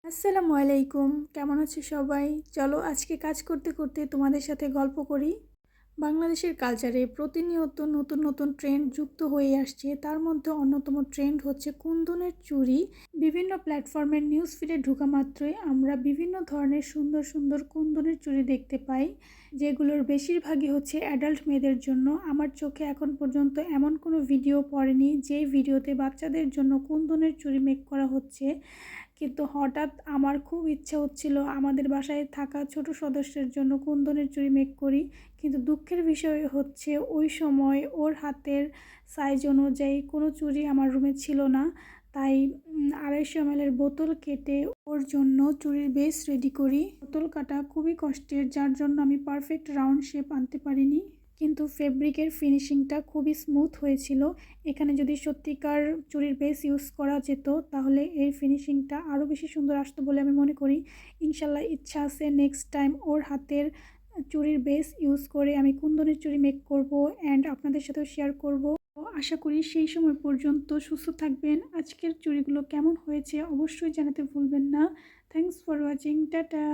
আসসালামু আলাইকুম, কেমন আছো সবাই? চলো আজকে কাজ করতে করতে তোমাদের সাথে গল্প করি। বাংলাদেশের কালচারে প্রতিনিয়ত নতুন নতুন ট্রেন্ড যুক্ত হয়ে আসছে। তার মধ্যে অন্যতম ট্রেন্ড হচ্ছে কুন্দনের চুড়ি। বিভিন্ন প্ল্যাটফর্মের নিউজ ফিডে ঢোকা মাত্রই আমরা বিভিন্ন ধরনের সুন্দর সুন্দর কুন্দনের চুড়ি দেখতে পাই, যেগুলোর বেশিরভাগই হচ্ছে অ্যাডাল্ট মেয়েদের জন্য। আমার চোখে এখন পর্যন্ত এমন কোনো ভিডিও পড়েনি যে ভিডিওতে বাচ্চাদের জন্য কুন্দনের চুড়ি মেক করা হচ্ছে। কিন্তু হঠাৎ আমার খুব ইচ্ছা হচ্ছিল আমাদের বাসায় থাকা ছোট সদস্যের জন্য কুন্দনের চুড়ি মেক করি, কিন্তু দুঃখের বিষয় হচ্ছে ওই সময় ওর হাতের সাইজ অনুযায়ী কোনো চুড়ি আমার রুমে ছিল না। তাই 250 ml বোতল কেটে ওর জন্য চুড়ির বেস রেডি করি। বোতল কাটা খুবই কষ্টের, যার জন্য আমি পারফেক্ট রাউন্ড শেপ আনতে পারিনি, কিন্তু ফেব্রিকের ফিনিশিংটা খুবই স্মুথ হয়েছিল। এখানে যদি সত্যিকার চুড়ির বেস ইউজ করা যেত তাহলে এর ফিনিশিংটা আরও বেশি সুন্দর আসতো বলে আমি মনে করি। ইনশাল্লাহ ইচ্ছা আছে নেক্সট টাইম ওর হাতের চুড়ির বেস ইউজ করে আমি কুন্দনের চুড়ি মেক করব অ্যান্ড আপনাদের সাথেও শেয়ার করব। আশা করি সেই সময় পর্যন্ত সুস্থ থাকবেন। আজকের চুড়িগুলো কেমন হয়েছে অবশ্যই জানাতে ভুলবেন না। Thanks for watching, tata.